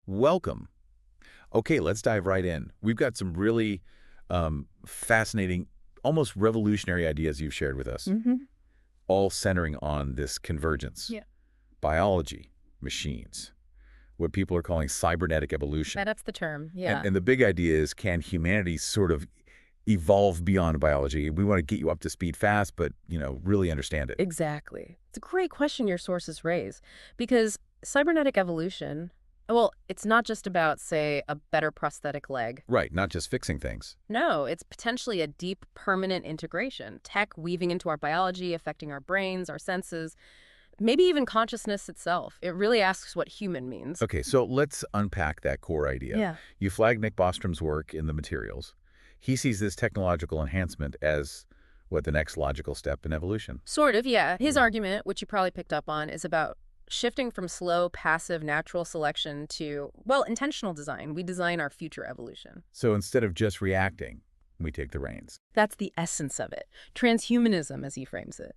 Welcome. Okay, let's dive right in. We've got some really fascinating, almost revolutionary ideas you've shared with us, all centering on this convergence. Yeah. Biology, machines, what people are calling cybernetic evolution. That's the term, yeah. And the big idea is, can humanity sort of evolve beyond biology? We want to get you up to speed fast, but, really understand it. Exactly. It's a great question your sources raise, because cybernetic evolution, well, it's not just about, say, a better prosthetic leg. Right, not just fixing things. No, it's potentially a deep, permanent integration, tech weaving into our biology, affecting our brains, our senses, maybe even consciousness itself. It really asks what human means. Okay, so let's unpack that core idea. Yeah. You flag Nick Bostrom's work in the materials. He sees this technological enhancement as, the next logical step in evolution. Sort of, yeah. His argument, which you probably picked up on, is about shifting from slow, passive, natural selection to, intentional design. We design our future evolution. So instead of just reacting, we take the reins. That's the essence of it. Transhumanism, as he frames it.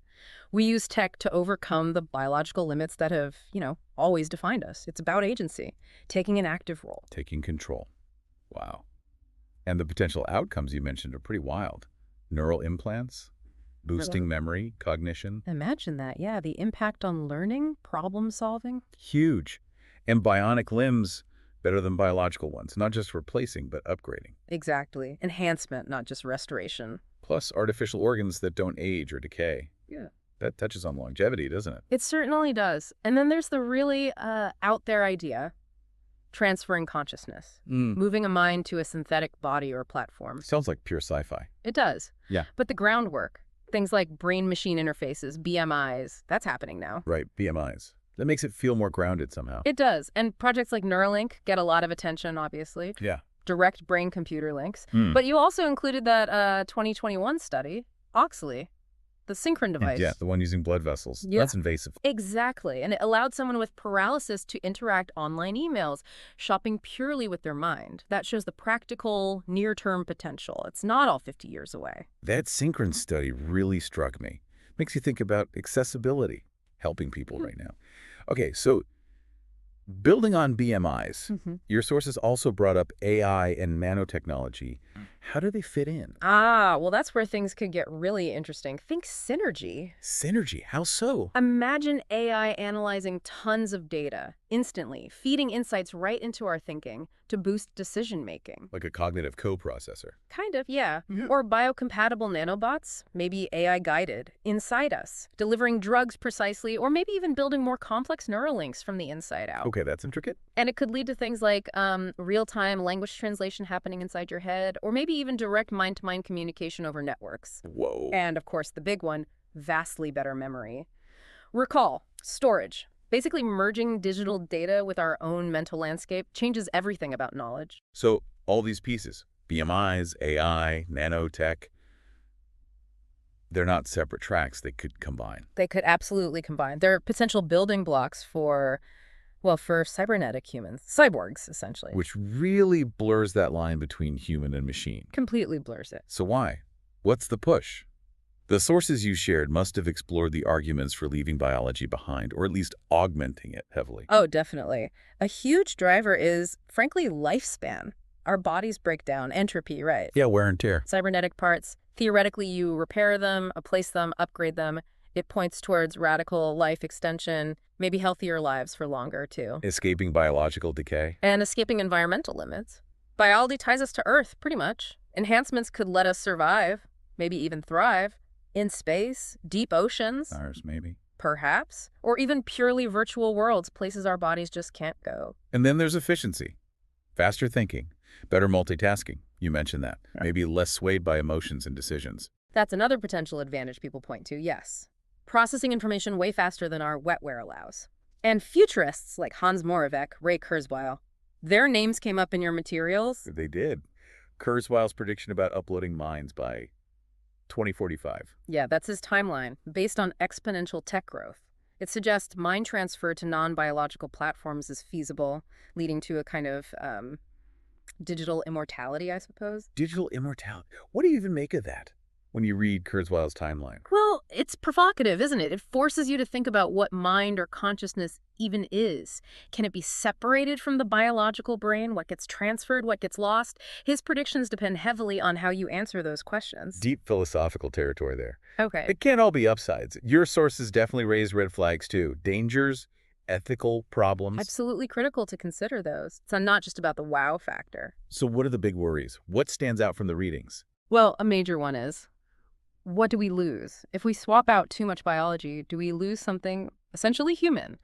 We use tech to overcome the biological limits that have, always defined us. It's about agency, taking an active role. Taking control. Wow. And the potential outcomes you mentioned are pretty wild. Neural implants, boosting memory, cognition. Imagine that, yeah. The impact on learning, problem solving. Huge. And bionic limbs, better than biological ones. Not just replacing, but upgrading. Exactly. Enhancement, not just restoration. Plus artificial organs that don't age or decay. Yeah. That touches on longevity, doesn't it? It certainly does. And then there's the really out there idea, transferring consciousness, moving a mind to a synthetic body or platform. Sounds like pure sci-fi. It does. Yeah. But the groundwork, things like brain-machine interfaces, BMIs, that's happening now. Right, BMIs. That makes it feel more grounded somehow. It does. And projects like Neuralink get a lot of attention, obviously. Yeah. Direct brain-computer links. But you also included that 2021 study, Oxley, the synchron device. Yeah, the one using blood vessels. Yeah. That's invasive. Exactly. And it allowed someone with paralysis to interact online emails, shopping purely with their mind. That shows the practical, near-term potential. It's not all 50 years away. That synchron study really struck me. Makes you think about accessibility, helping people right now. Okay, so building on BMIs, your sources also brought up AI and nanotechnology. How do they fit in? Well, that's where things could get really interesting. Think synergy. Synergy? How so? Imagine AI analyzing tons of data instantly, feeding insights right into our thinking to boost decision-making. Like a cognitive coprocessor. Kind of, yeah. Or biocompatible nanobots, maybe AI-guided, inside us, delivering drugs precisely, or maybe even building more complex neural links from the inside out. Okay, that's intricate. And it could lead to things like real-time language translation happening inside your head, or maybe even direct mind-to-mind communication over networks. Whoa. And, of course, the big one, vastly better memory. Recall, storage. Basically, merging digital data with our own mental landscape changes everything about knowledge. So all these pieces, BMIs, AI, nanotech, they're not separate tracks. They could combine. They could absolutely combine. They're potential building blocks for cybernetic humans, cyborgs, essentially. Which really blurs that line between human and machine. Completely blurs it. So why? What's the push? The sources you shared must have explored the arguments for leaving biology behind, or at least augmenting it heavily. Oh, definitely. A huge driver is, frankly, lifespan. Our bodies break down, entropy, right? Yeah, wear and tear. Cybernetic parts, theoretically, you repair them, place them, upgrade them. It points towards radical life extension, maybe healthier lives for longer, too. Escaping biological decay. And escaping environmental limits. Biology ties us to Earth, pretty much. Enhancements could let us survive, maybe even thrive, in space, deep oceans. Ours, maybe. Perhaps. Or even purely virtual worlds, places our bodies just can't go. And then there's efficiency. Faster thinking. Better multitasking. You mentioned that. Right. Maybe less swayed by emotions and decisions. That's another potential advantage people point to, yes. Processing information way faster than our wetware allows. And futurists like Hans Moravec, Ray Kurzweil, their names came up in your materials. They did. Kurzweil's prediction about uploading minds by 2045. Yeah, that's his timeline, based on exponential tech growth. It suggests mind transfer to non-biological platforms is feasible, leading to a kind of digital immortality, I suppose. Digital immortality. What do you even make of that? when you read Kurzweil's timeline? Well, it's provocative, isn't it? It forces you to think about what mind or consciousness even is. Can it be separated from the biological brain? What gets transferred? What gets lost? His predictions depend heavily on how you answer those questions. Deep philosophical territory there. Okay. It can't all be upsides. Your sources definitely raise red flags too. Dangers, ethical problems. Absolutely critical to consider those. It's not just about the wow factor. So what are the big worries? What stands out from the readings? Well, a major one is, what do we lose? If we swap out too much biology, do we lose something essentially human?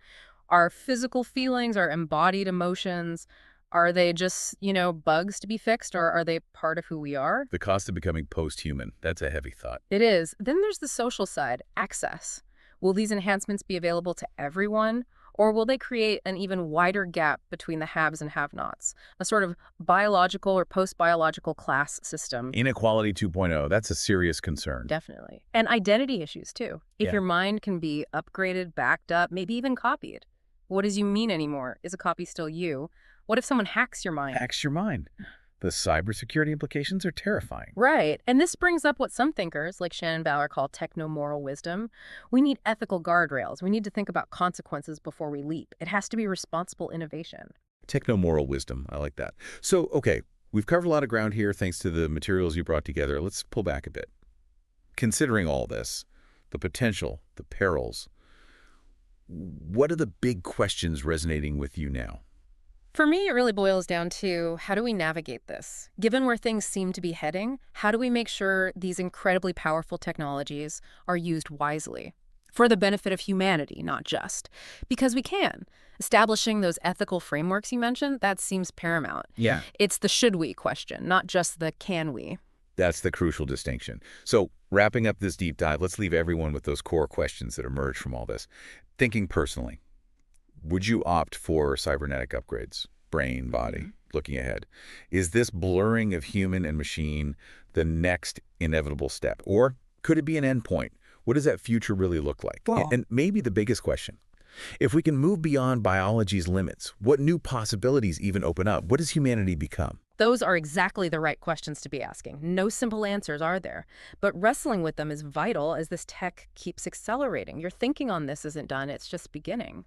Our physical feelings, our embodied emotions, are they just, bugs to be fixed, or are they part of who we are? The cost of becoming post-human. That's a heavy thought. It is. Then there's the social side, access. Will these enhancements be available to everyone? Or will they create an even wider gap between the haves and have-nots, a sort of biological or post-biological class system? Inequality 2.0, that's a serious concern. Definitely. And identity issues, too. If Yeah. your mind can be upgraded, backed up, maybe even copied, what does you mean anymore? Is a copy still you? What if someone hacks your mind? Hacks your mind. The cybersecurity implications are terrifying. Right. And this brings up what some thinkers, like Shannon Bauer, call techno-moral wisdom. We need ethical guardrails. We need to think about consequences before we leap. It has to be responsible innovation. Techno-moral wisdom, I like that. So, okay, we've covered a lot of ground here thanks to the materials you brought together. Let's pull back a bit. Considering all this, the potential, the perils, what are the big questions resonating with you now? For me, it really boils down to, how do we navigate this? Given where things seem to be heading, how do we make sure these incredibly powerful technologies are used wisely? For the benefit of humanity, not just. Because we can. Establishing those ethical frameworks you mentioned, that seems paramount. Yeah. It's the should we question, not just the can we. That's the crucial distinction. So, wrapping up this deep dive, let's leave everyone with those core questions that emerge from all this. Thinking personally, would you opt for cybernetic upgrades, brain, body, looking ahead? Is this blurring of human and machine the next inevitable step? Or could it be an endpoint? What does that future really look like? Well, And maybe the biggest question, if we can move beyond biology's limits, what new possibilities even open up? What does humanity become? those are exactly the right questions to be asking. No simple answers, are there? But wrestling with them is vital as this tech keeps accelerating. Your thinking on this isn't done, it's just beginning.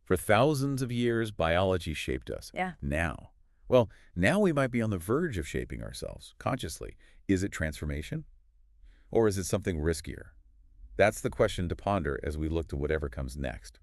For thousands of years, biology shaped us. Yeah. Now we might be on the verge of shaping ourselves, consciously. Is it transformation? Or is it something riskier? That's the question to ponder as we look to whatever comes next.